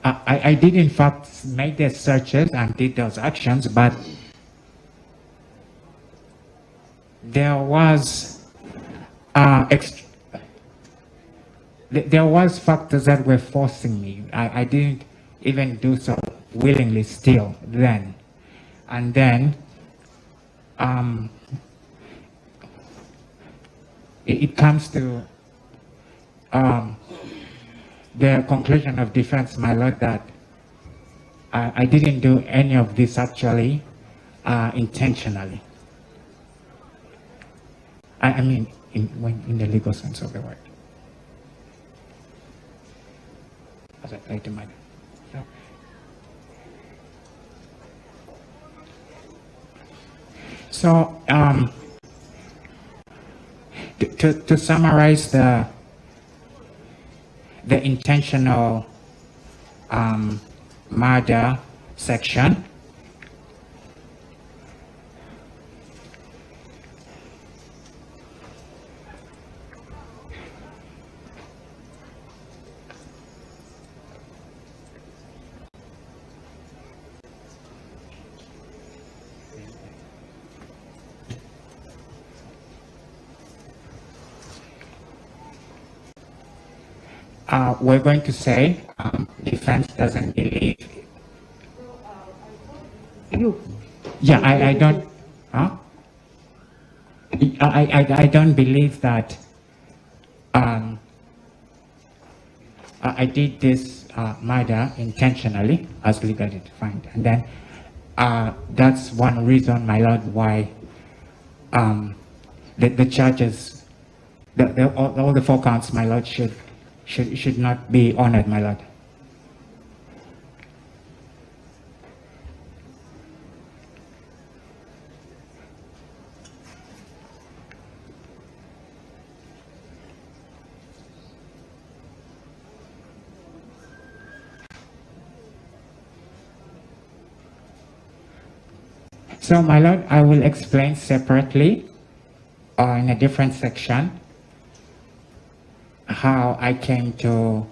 I did in fact make the searches and did those actions, but there was there was factors that were forcing me. I didn't even do so willingly still then. And then it comes to the conclusion of defense, my lord, that I didn't do any of this actually intentionally. I mean, in the legal sense of the word. As I try to mind. So, to summarize the intentional murder section, we're going to say defense doesn't believe. You. Yeah, I don't. Huh? I don't believe that I did this murder intentionally, as legally defined, and then that's one reason, my lord, why the charges, all the 4 counts, my lord, should not be honored, my lord. So, my lord, I will explain separately or in a different section how I came to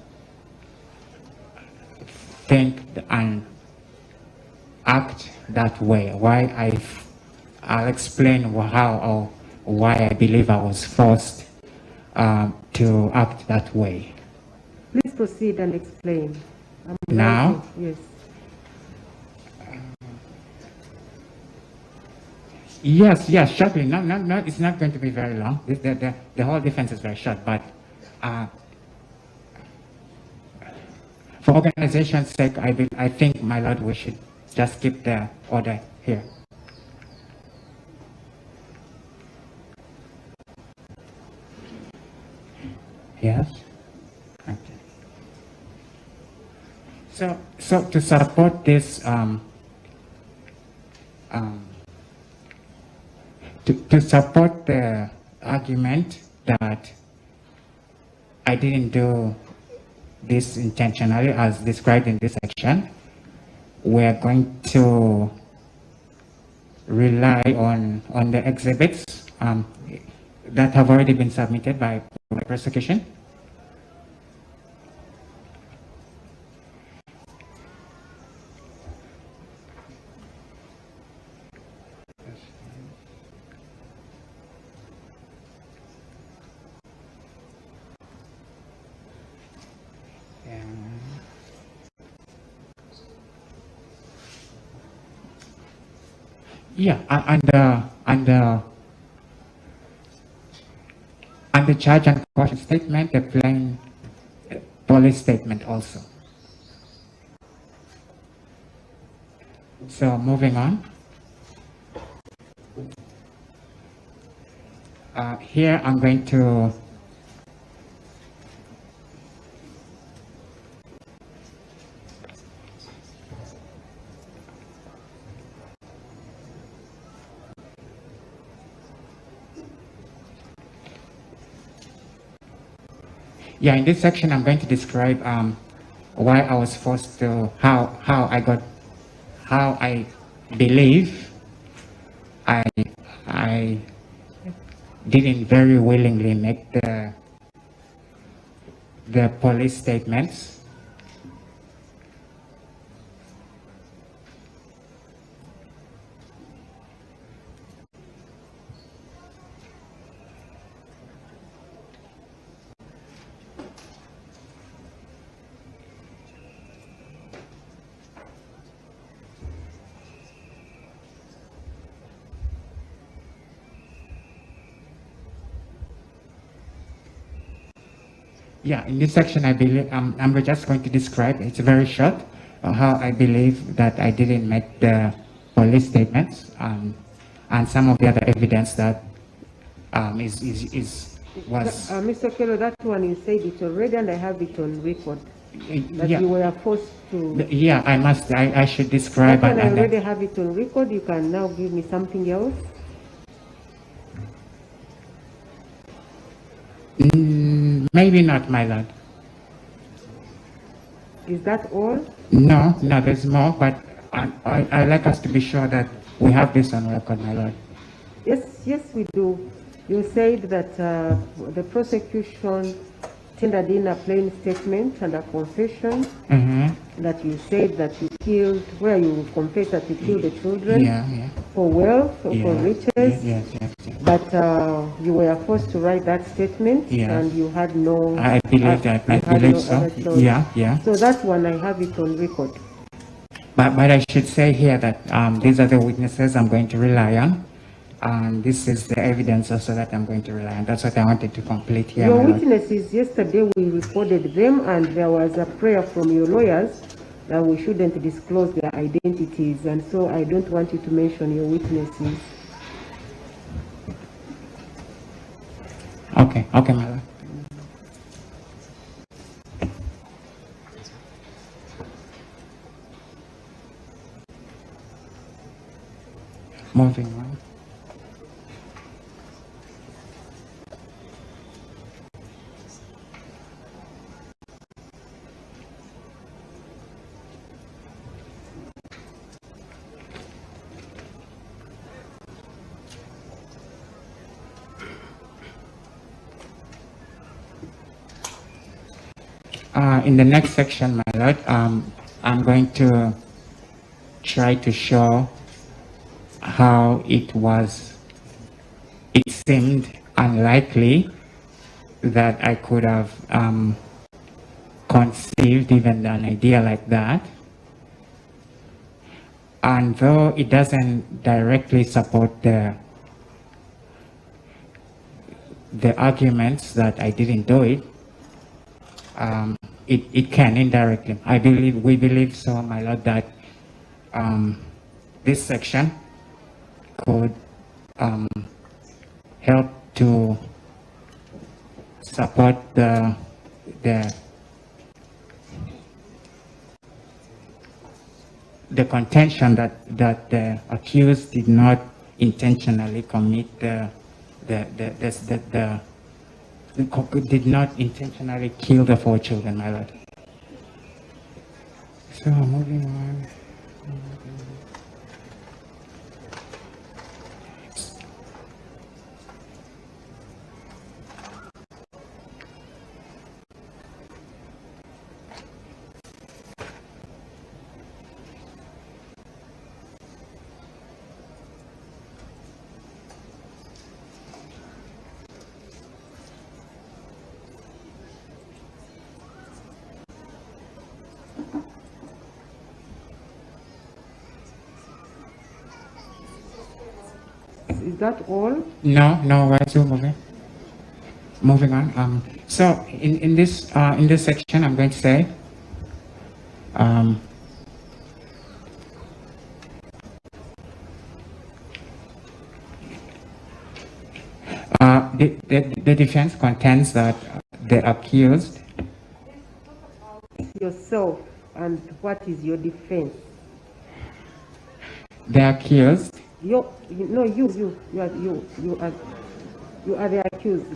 think and act that way. I'll explain how or why I believe I was forced to act that way. Please proceed and explain. Now? Yes. Yes, shortly. No, it's not going to be very long. The whole defense is very short, but for organization's sake, I think, my lord, we should just keep the order here. Yes? Okay. So to support this, to support the argument that I didn't do this intentionally as described in this section, we're going to rely on the exhibits that have already been submitted by prosecution. Yeah, and the charge and caution statement, the plain police statement also. So moving on. Here I'm going to in this section I'm going to describe why I was forced to, how I believe I didn't very willingly make the police statements Yeah, in this section, I believe I'm just going to describe. It's very short. How I believe that I didn't make the police statements, and some of the other evidence that was. Mr. Okello, that one you said it already, and I have it on record. That Yeah. you were forced to. Yeah, I must. I should describe. That one I already have it on record. You can now give me something else. Maybe not, my lord. Is that all? No, there's more, but I like us to be sure that we have this on record, my lord. Yes, we do. You said that the prosecution tendered in a plain statement and a confession that you said that you killed, where you confess that you killed the children for wealth or for riches. Yes. But you were forced to write that statement, and you had no. I believe that. I believe so. Yeah. So that one I have it on record. But I should say here that these are the witnesses I'm going to rely on. And this is the evidence also that I'm going to rely on. That's what I wanted to complete here. Your witnesses, yesterday we recorded them, and there was a prayer from your lawyers that we shouldn't disclose their identities, and so I don't want you to mention your witnesses. Okay, my lord. Moving on. In the next section, my lord, I'm going to try to show how it seemed unlikely that I could have conceived even an idea like that. And though it doesn't directly support the arguments that I didn't do it, it can indirectly. We believe so, my lord, that this section could help to support the contention that the accused did not intentionally commit did not intentionally kill the 4 children, my lord. So moving on. Is that all? No, we're still moving on. So in this section, I'm going to say the defense contends that the accused. Yourself, and what is your defense? The accused. You are the accused.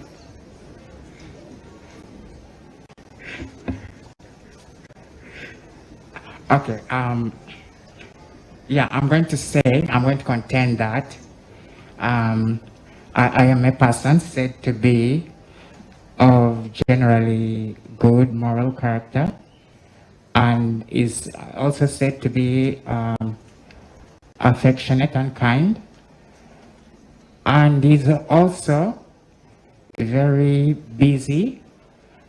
Okay. Yeah, I'm going to contend that I am a person said to be of generally good moral character, and is also said to be affectionate and kind, and is also very busy,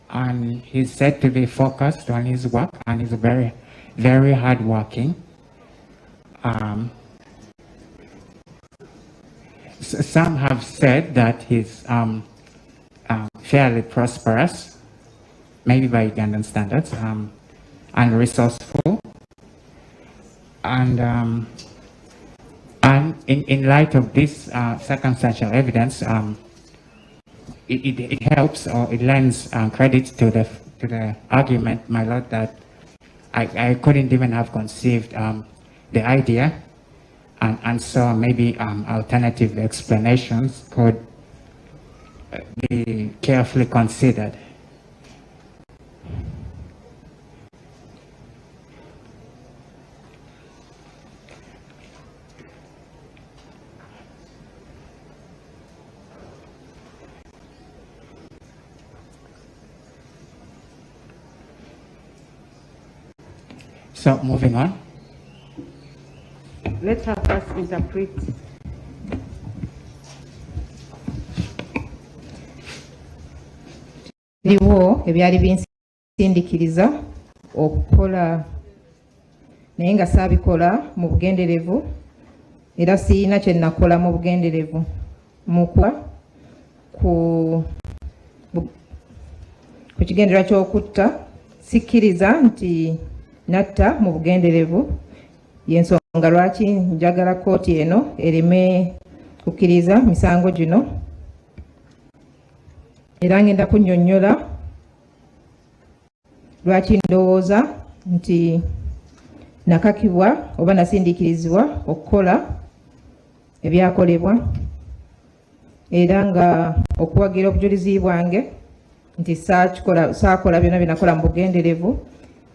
and he's said to be focused on his work, and is very, very hardworking. Some have said that he's fairly prosperous, maybe by Ugandan standards, and resourceful. And in light of this circumstantial evidence, it helps, or it lends credit to the argument, my lord, that I couldn't even have conceived the idea, and so maybe alternative explanations could be carefully considered. So moving on. Let her first interpret. Liwo ebyali binsindikiriza okukola naye nga saabikola mu bugenderevu era siyina kye nakola mu bugenderevu ku kigendererwa ky'okutta. Sikkiriza nti natta mu bugenderevu, y'ensonga lwaki njagala kkooti eno ereme kukkiriza misango gino. Era ngenda kunnyonnyola lwaki ndowooza nti nakakibwa oba nasindikirizibwa okukola ebyakolebwa, era nga okuwagira obujulizi bwange nti saakola byonna binakola mu bugenderevu,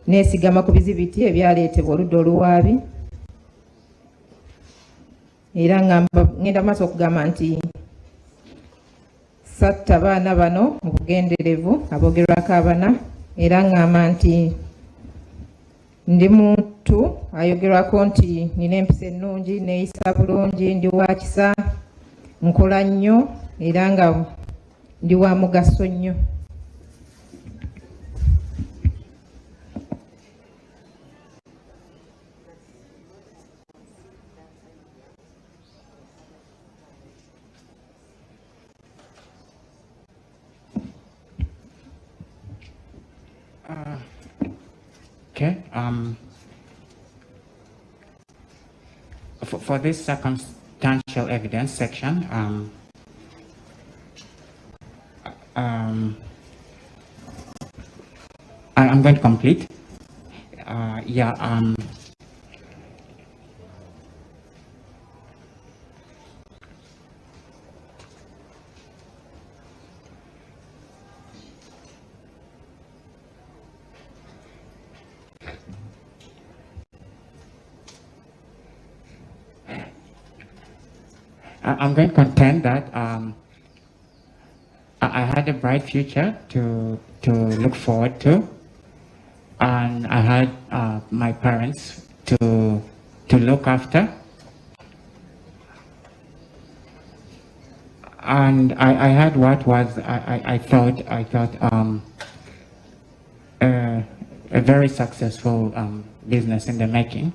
neesigama ku bizibiti ebyaleetebwa oludda oluwaabi. Era ngenda maaso okugamba nti satta baana bano mu bugenderevu aboogerwako abana, era ngamba nti ndi muntu ayogerwako nti nina empisa ennungi, neeyisa bulungi, ndi wa kisa, nkola nnyo era nga ndi wa mugaso nnyo. Okay. For this circumstantial evidence section, I'm going to complete. I'm going to contend that I had a bright future to look forward to, and I had my parents to look after, and I had what was I thought a very successful business in the making.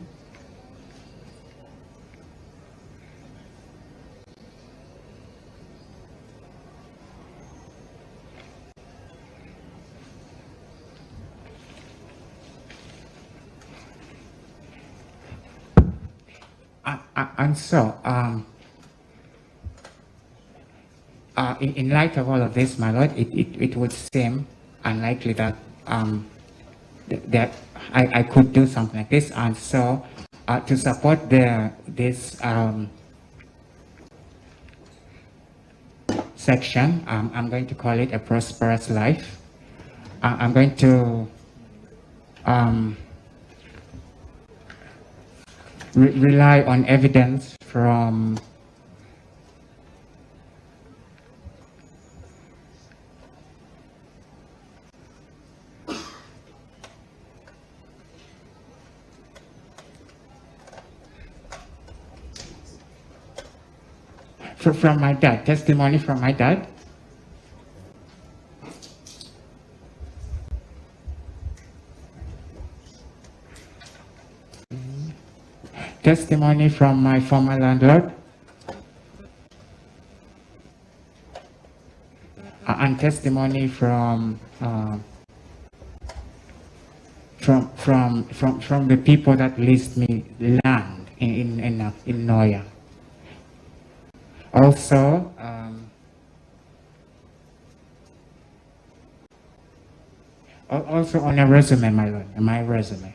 And so, in light of all of this, my lord, it would seem unlikely that that I could do something like this. And so, to support this section, I'm going to call it a prosperous life. I'm going to rely on evidence from my dad, testimony from my dad. Testimony from my former landlord, and testimony from from the people that leased me land in Noya. Also, also on a resume, my lord, my resume.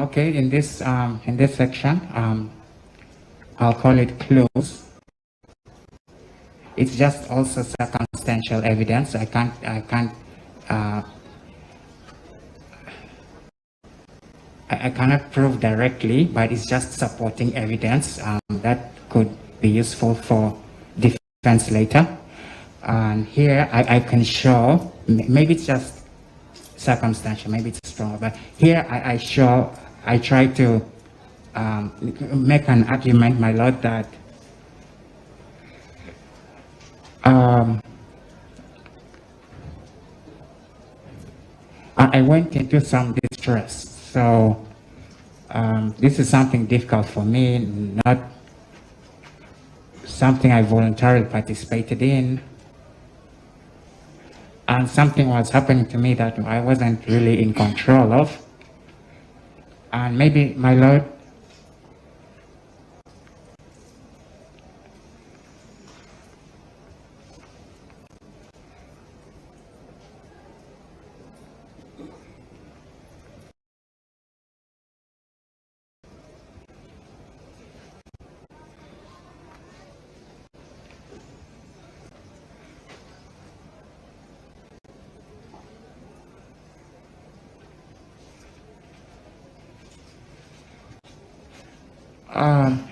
Okay, in this section, I'll call it close. It's just also circumstantial evidence. I cannot prove directly, but it's just supporting evidence that could be useful for defense later. And here I can show, maybe it's just circumstantial, maybe it's stronger, but here I try to make an argument, my lord, that I went into some distress. So this is something difficult for me, not something I voluntarily participated in. And something was happening to me that I wasn't really in control of. And maybe, my lord,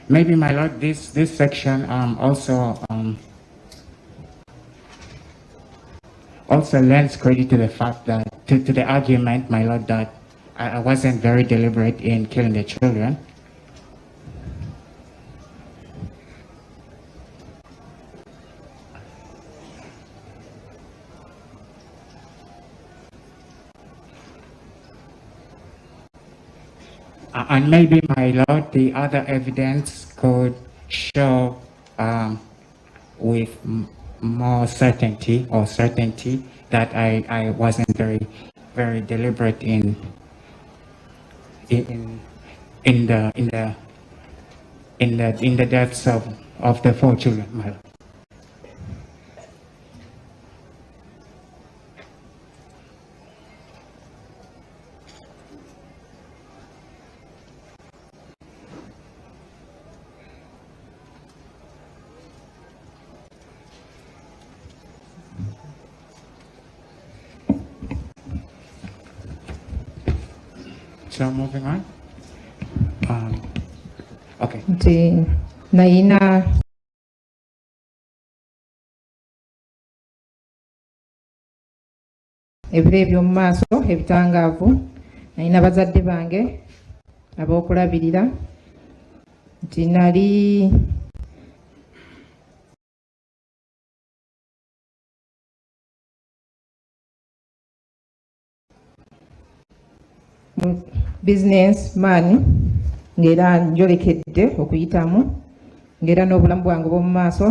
maybe, my lord, this section also lends credit to the fact that to the argument, my lord, that I wasn't very deliberate in killing the children. And maybe, my lord, the other evidence could show with more certainty that I wasn't very deliberate in the deaths of the 4 children, my lord. So moving on. Okay. Nti naina ebire by'omu maaso ebitangaavu, naina bazadde bange ab'okulabirira, nti nali business man ngera njolekedde okuyitamu, ngera n'obulamu bwange bw'omu maaso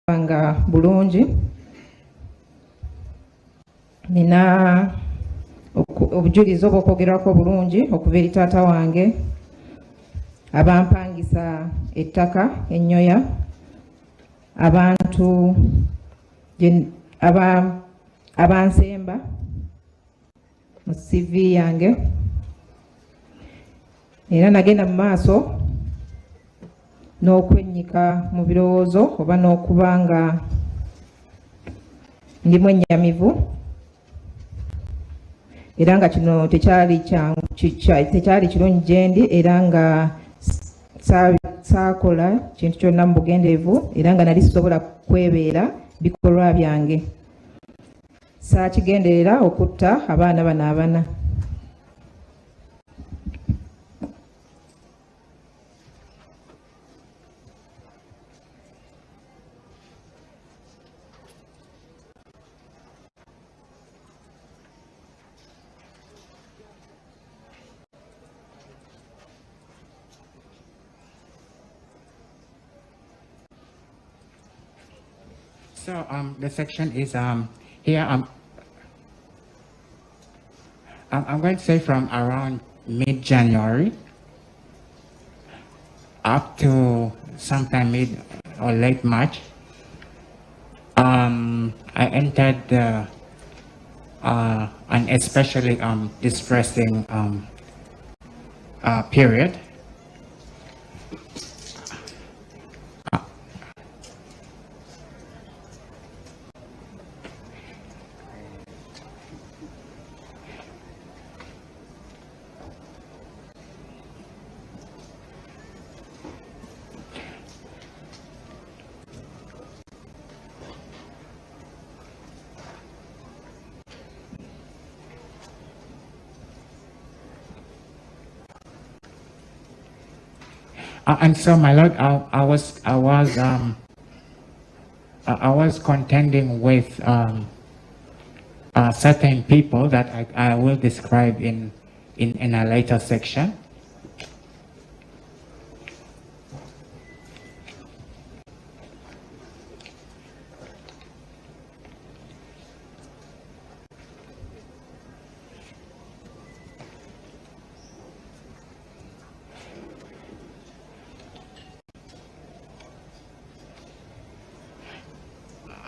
nga bulungi. Nina obujulizi obw'okwogerako bulungi okuva eri taata wange abampangisa ettaka Enyoya, abantu abansemba mu CV yange, era nagenda mu maaso n'okwennyika mu birowoozo oba n'okuba nga ndi mwennyamivu era nga kino tekyali kirungi gye ndi era nga saakola kintu kyonna mu bugenderevu era nga nali sisobola kwebeera bikolwa byange saakigenderera okutta abaana bano abana. So the section is here. I'm going to say from around mid-January up to sometime mid or late March. I entered an especially distressing period. And so, my Lord, I was contending with certain people that I will describe in a later section.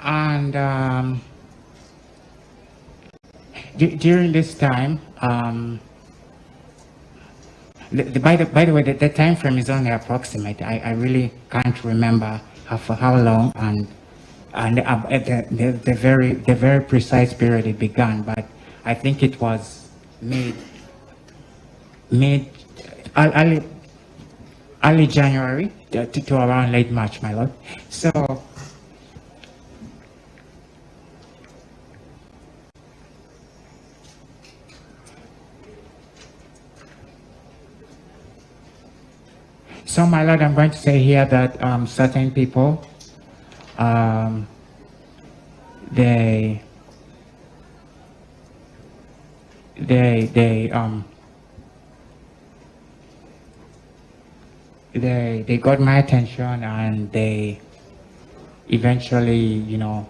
And during this time, by the way, the time frame is only approximate. I really can't remember for how long and the very precise period it began. But I think it was early January to around late March, my Lord. So, my Lord, I'm going to say here that certain people, they got my attention, and they eventually, you know,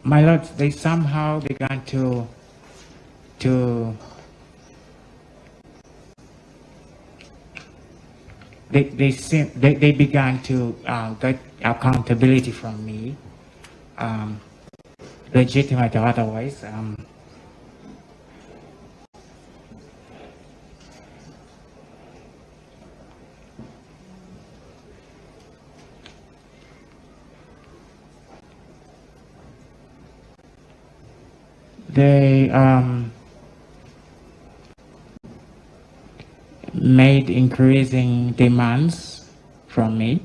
my Lord, they somehow began they began to get accountability from me, legitimate or otherwise. They made increasing demands from me.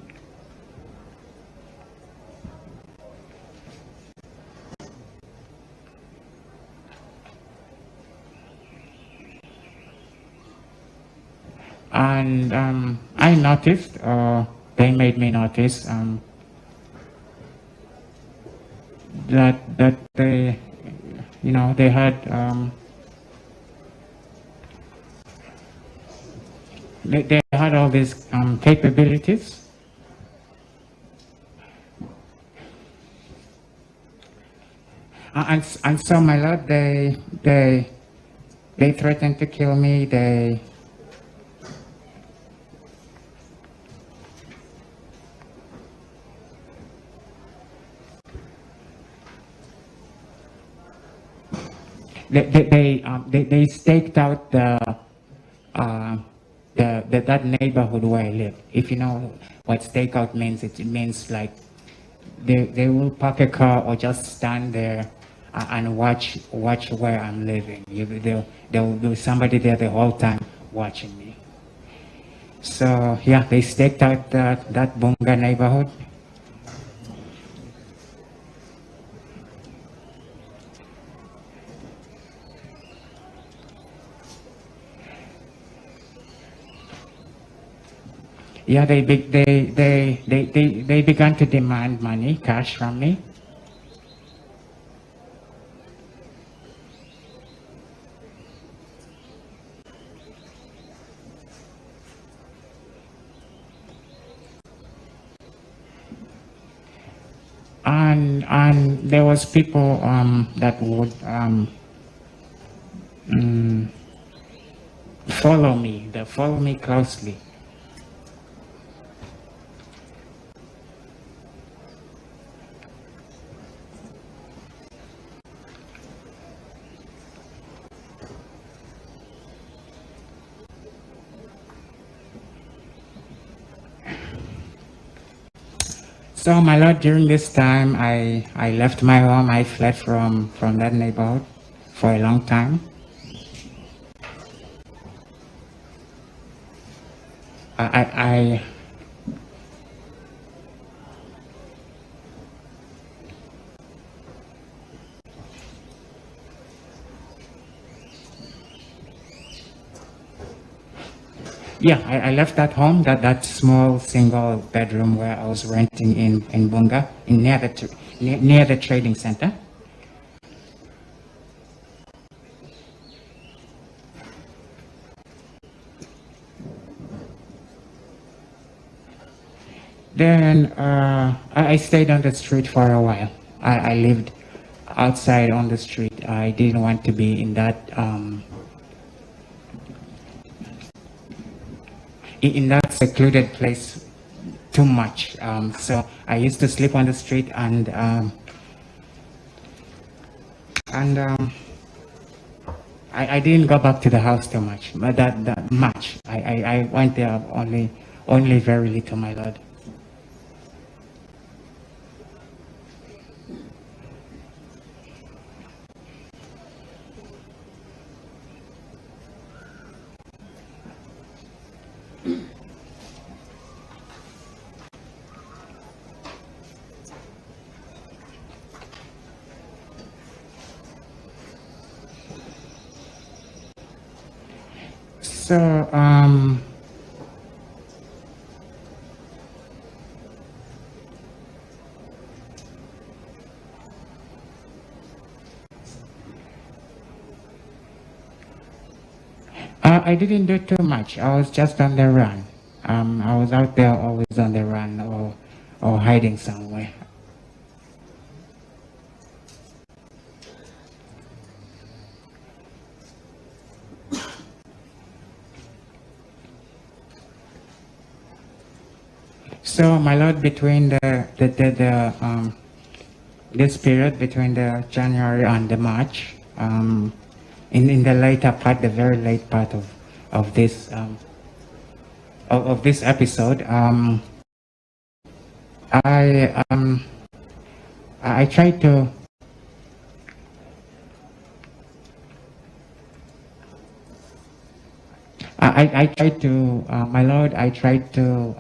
And I noticed, or they made me notice, that they, you know, they had they had all these capabilities, and so, my Lord, they threatened to kill me. they staked out that neighborhood where I live. If you know what stakeout means, it means like they will park a car or just stand there and watch where I'm living. There will be somebody there the whole time watching me. So yeah, they staked out that Bunga neighborhood. Yeah, they began to demand money, cash from me. And there was people that would follow me. They follow me closely. So my lord, during this time, I left my home. I fled from that neighborhood for a long time. I yeah, I left that home, that small single bedroom where I was renting in Bunga, near the trading center. Then I stayed on the street for a while. I lived outside on the street. I didn't want to be in that secluded place too much. So I used to sleep on the street and I didn't go back to the house too much, but that much. I went there only very little, my lord. So I didn't do too much. I was just on the run. I was out there always on the run or hiding somewhere. So my lord, between this period between the January and the March, in the later part, the very late part of this of this episode, I tried to I tried to my lord, I tried to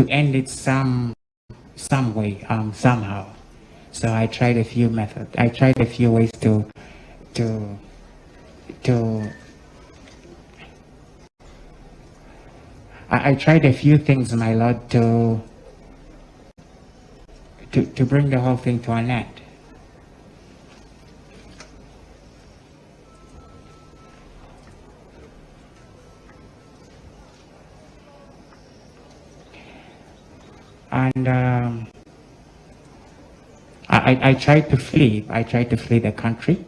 end it some way somehow. So I tried a few methods. I tried a few ways to I tried a few things, my lord, to bring the whole thing to an end. And I tried to flee. I tried to flee the country.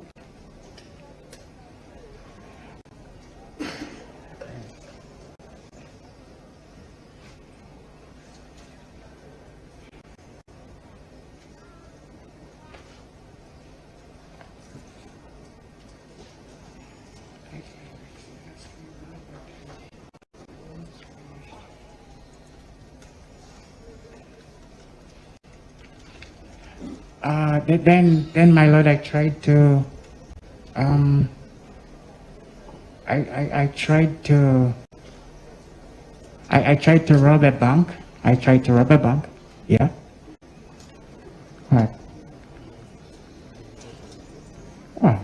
Then, my lord, I tried to, I tried to, I tried to rob a bank. I tried to rob a bank. Yeah. What? What?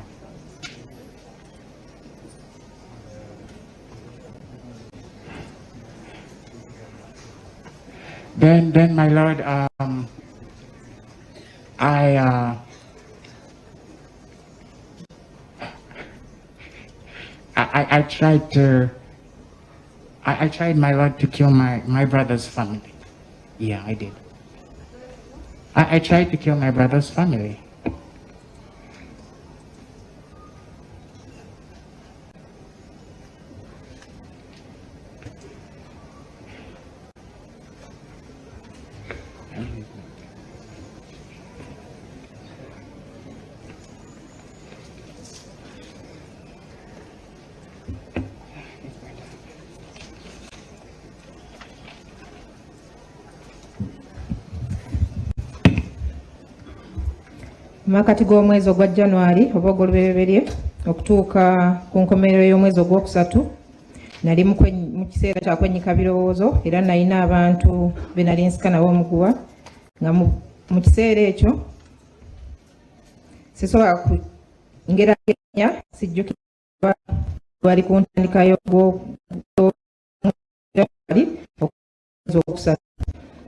Then, my lord, I tried to, I tried, my lord, to kill my brother's family. Yeah, I did. I tried to kill my brother's family. Makati g'omwezi ogwa January oba ogw'olubereberye okutuuka ku nkomerero y'omwezi ogwokusatu nali mu kiseera kya kwennyika birowoozo era nalina abantu be nali nsika nabo omuguwa nga mu kiseera ekyo sisobola ngeraganya sijjukira bali ku ntandika y'ogw'omwezi ogwokusatu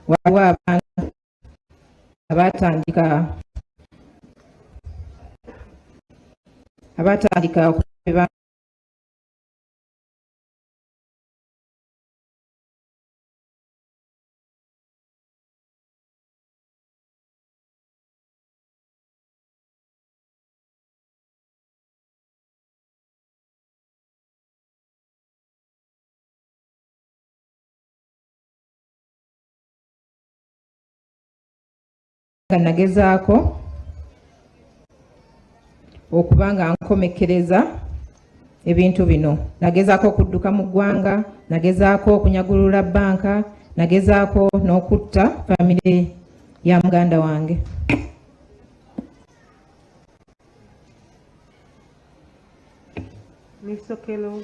waliwo abantu abatandika okubeba nga nagezaako okuba nga nkomekkereza ebintu bino. Nagezaako okudduka mu ggwanga, nagezaako okunyagulula bbanka, nagezaako n'okutta famire ya muganda wange. Ms. Okello,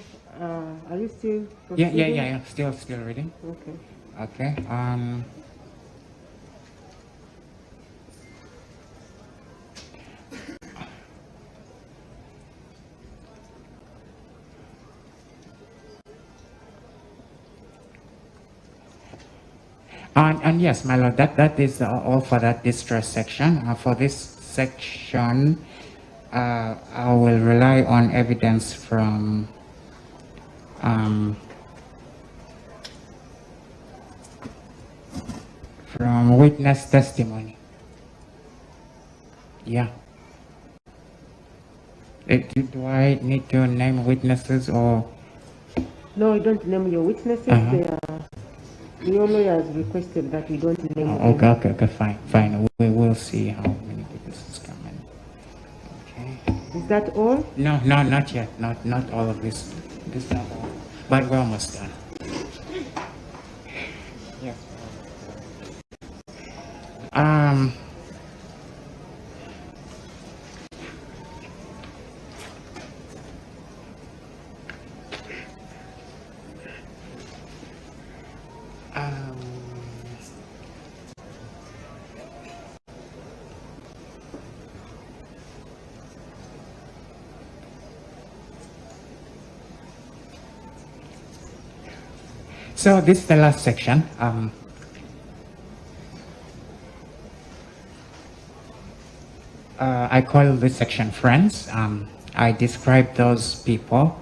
are you still proceeding? Yeah. Still reading. Okay. And yes, my lord, that is all for that distress section. For this section, I will rely on evidence from witness testimony. Yeah. Do I need to name witnesses or? No, you don't name your witnesses. Your lawyer has requested that we don't name them. Okay, fine. We will see how many witnesses come in. Okay. Is that all? No, not yet. Not all of this. This is not all. But we're almost done. Yes. So this is the last section. I call this section friends. I describe those people,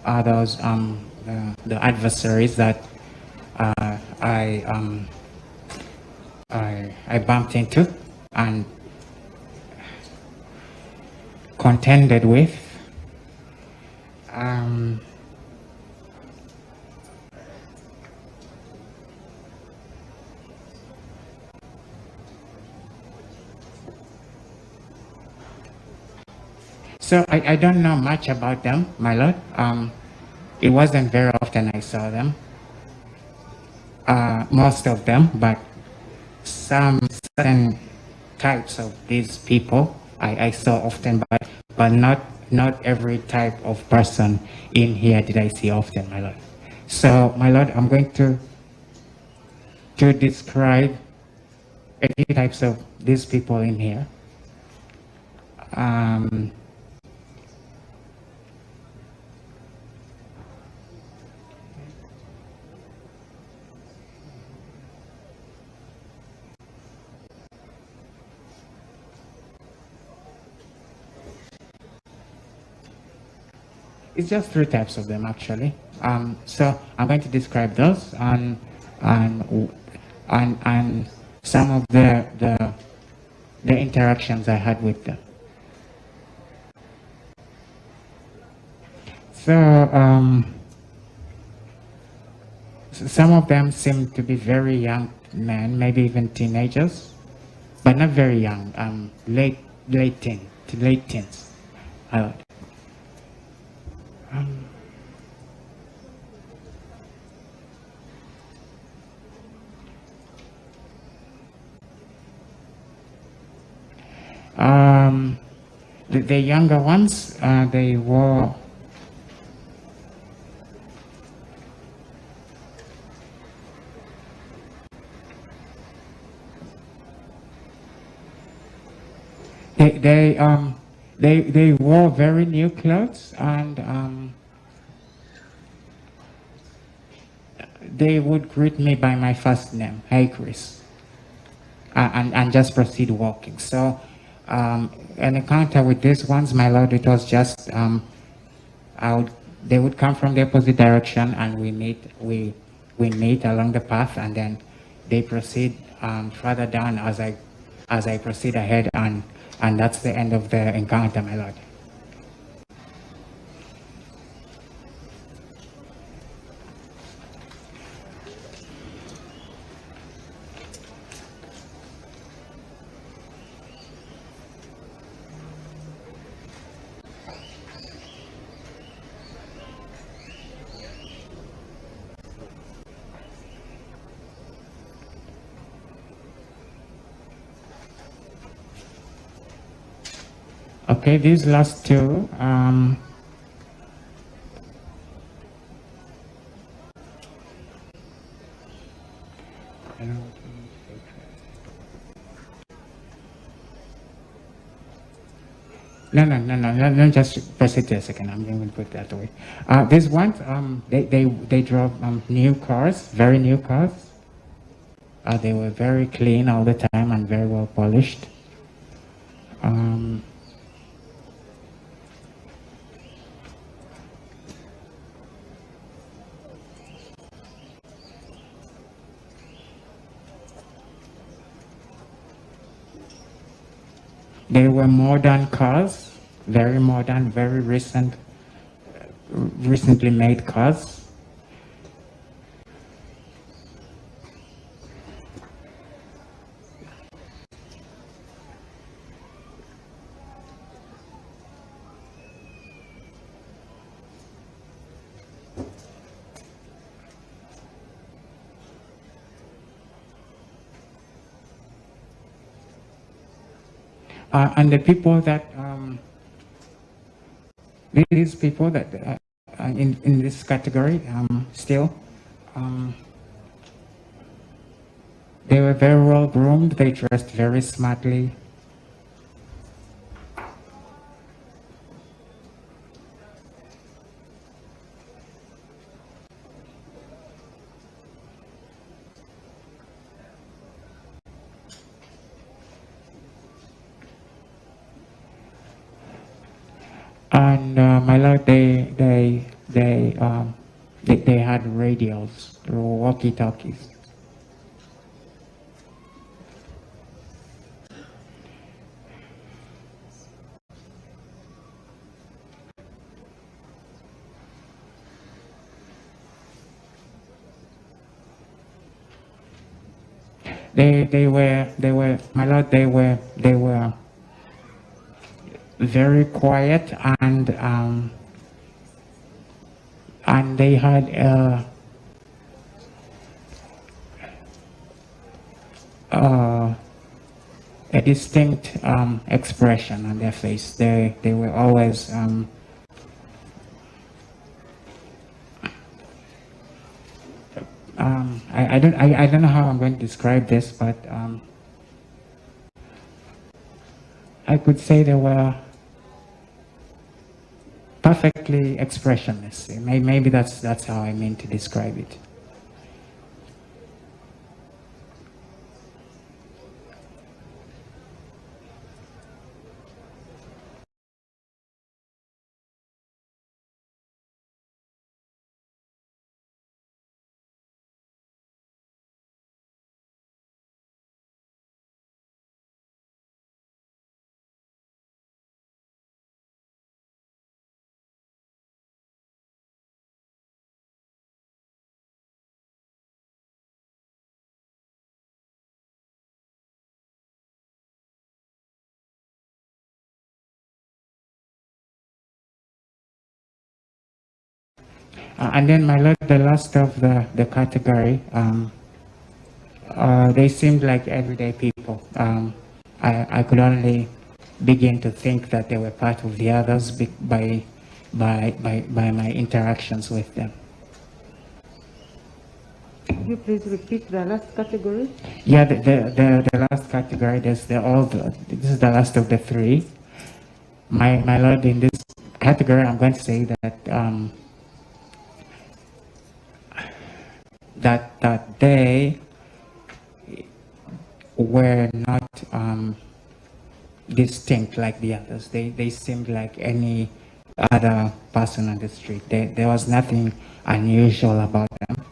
the adversaries that I bumped into and contended with. So I don't know much about them, my lord. It wasn't very often I saw them. Most of them, but some certain types of these people I saw often, but not every type of person in here did I see often, my Lord. So, my Lord, I'm going to describe a few types of these people in here. It's just three types of them, actually. So I'm going to describe those and some of the interactions I had with them. So some of them seem to be very young men, maybe even teenagers, but not very young. Late teens. The younger ones, they were they wore very new clothes, and they would greet me by my first name, "Hey Chris," and just proceed walking. So an encounter with these ones, my Lord, it was just they would come from the opposite direction, and we meet along the path, and then they proceed further down as I proceed ahead, and that's the end of the encounter, my Lord. Okay, these last two, no, let me just proceed a second. I'm going to put that away. These ones, they drove new cars, very new cars. They were very clean all the time and very well polished. They were modern cars, very modern, very recently made cars. And the people that these people that in this category still they were very well groomed. They dressed very smartly. And my Lord, they had radios, walkie-talkies. They were my Lord. They were very quiet, and they had distinct expression on their face. They were always I don't know how I'm going to describe this, but I could say they were perfectly expressionless. Maybe that's how I mean to describe it. And then, my lord, the last of the category, they seemed like everyday people. I could only begin to think that they were part of the others by my interactions with them. Could you please repeat the last category? Yeah, the last category, this is the last of the three. My lord, in this category, I'm going to say that that they were not distinct like the others. They seemed like any other person on the street. There was nothing unusual about them.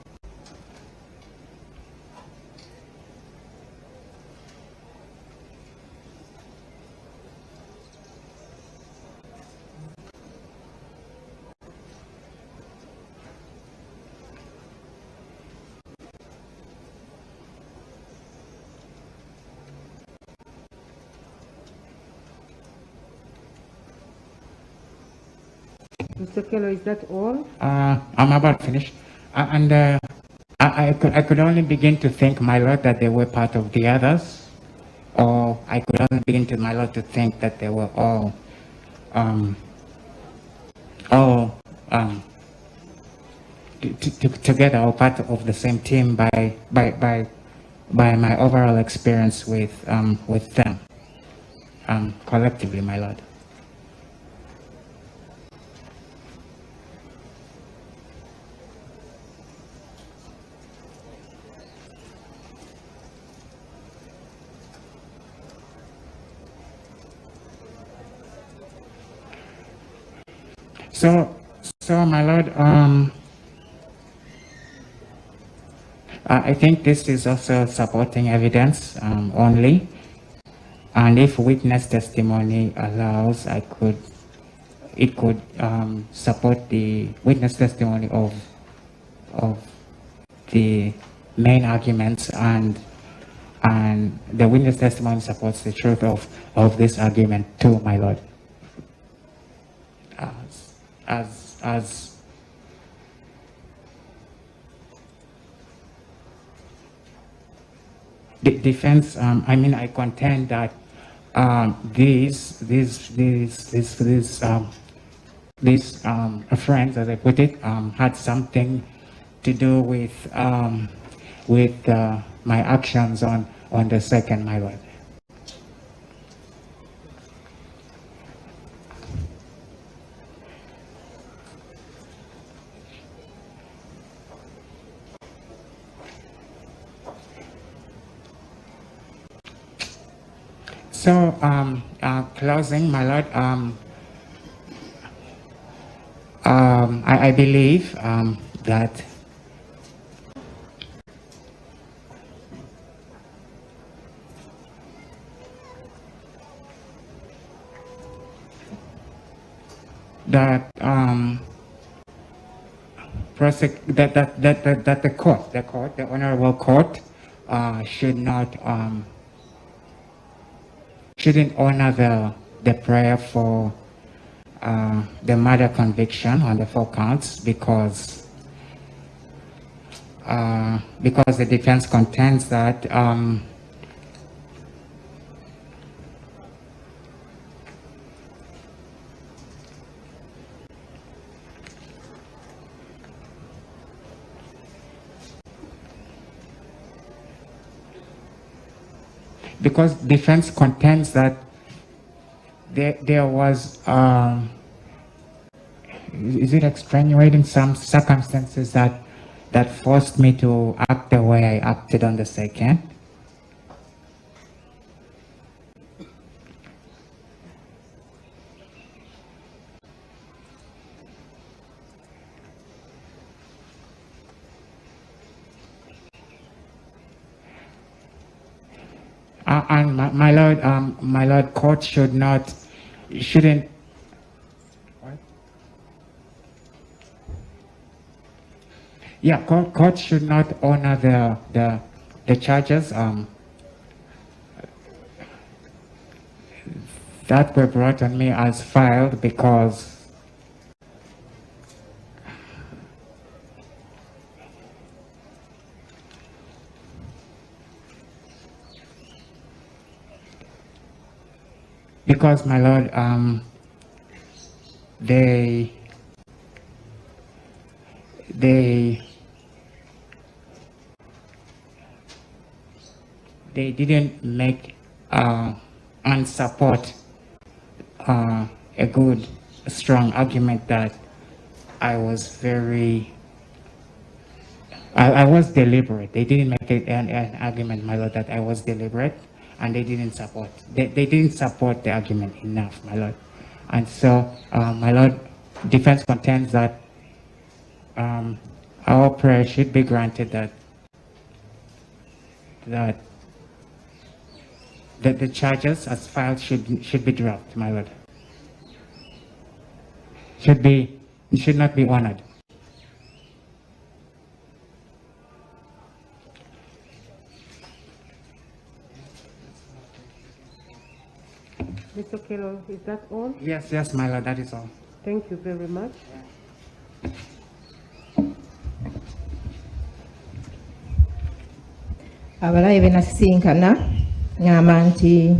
Mr. Okello, is that all? I'm about to finish. I could only begin to think, my lord, that they were part of the others, or I could only begin to, my lord, to think that they were all together or part of the same team by my overall experience with them collectively, my lord. So my lord, I think this is also supporting evidence only, and if witness testimony allows, it could support the witness testimony of the main arguments, and the witness testimony supports the truth of this argument too, my lord. As the defense, I mean, I contend that these friends, as I put it, had something to do with my actions on the second, my lord. So, closing, my lord, I believe that the honorable court, shouldn't honor the prayer for the murder conviction on the 4 counts because the defense contends that because defense contends that there was, is it extenuating some circumstances that forced me to act the way I acted on the 2nd? And my lord, court shouldn't. What? Yeah, court should not honor the charges that were brought on me as filed because my lord, they didn't make and support a good, strong argument that I was I was deliberate. They didn't make an argument, my lord, that I was deliberate, and they didn't support. They didn't support the argument enough, my lord. And so, my lord, defense contends that our prayer should be granted that the charges as filed should be dropped, my lord. Should not be honored. Mr. Okello, is that all? Yes, my lord, that is all. Thank you very much. Abalaye benasisinkana ngamba nti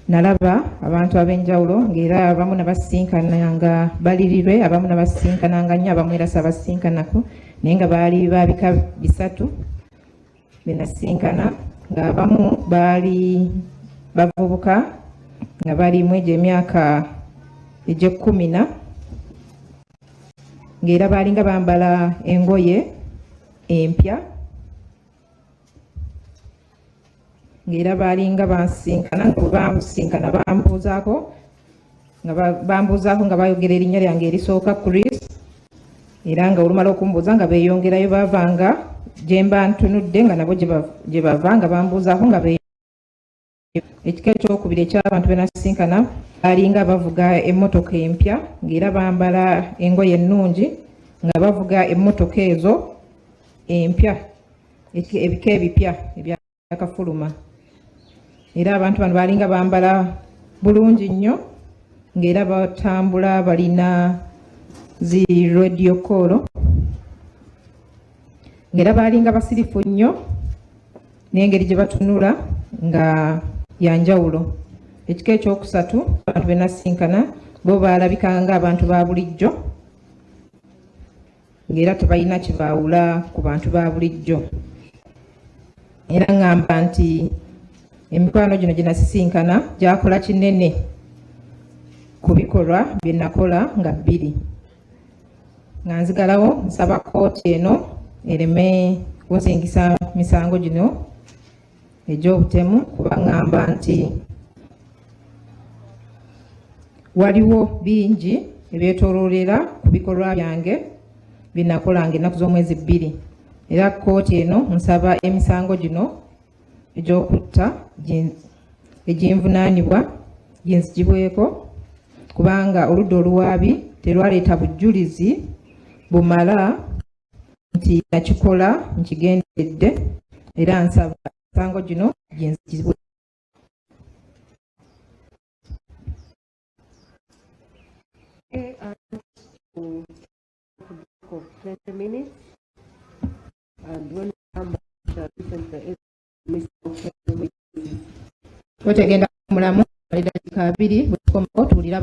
nalaba abantu ab'enjawulo ng'era abamu nabasisinkana nga balirirwe, abamu nabasisinkana nga nnyo, abamu era sabasisinkanako, naye nga baali babika bisatu benasisinkana, ng'abamu baali bavubuka nga bali mu egyo emyaka egy'ekkumi ng'era baalinga bambala engoye empya, ng'era baalinga bansinkana nga bambuuzaako nga bayogera erinnya lyange erisooka Chris, era nga olumala okumbuuza nga beeyongerayo baavanga gye mba ntunudde nga nabo gye bava nga bambuuzaako nga ekika ekyokubiri eky'abantu benasisinkana baalinga bavuga emmotoka empya ng'era bambala engoye ennungi nga bavuga emmotoka ezo empya ebika ebipya ebyakafuluma, era abantu bano baalinga bambala bulungi nnyo ng'era batambula balina zi radio call, ng'era baalinga basirifu nnyo n'engeri gye batunula nga yanjawulo. Ekika ekyokusatu abantu benasisinkana bo baalabikanga abantu ba bulijjo ng'era tebalina kibaawula ku bantu ba bulijjo, era ngamba nti emikwano gino gye nasisinkana gyakola kinene ku bikolwa bye nakola nga bbiri. Nga nzigalawo nsaba kooti eno ereme kunsingisa misango gino egy'obutemu, kuba ngamba nti waliwo bingi ebyetooloolera ku bikolwa byange bye nakolanga ennaku z'omwezi bbiri, era kooti eno nsaba emisango gino egy'okutta eginvunaanibwa ginzigibweko, kubanga oludda oluwaabi terwaleeta bujulizi bumala nti nakikola nkigenderedde, era nsaba emisango gino ginzigibwe. Of 20 minutes, and when we come back, listen to Mr. Okello. Otegenda mulamu eddakiika 2 bwe tukomako tuwulira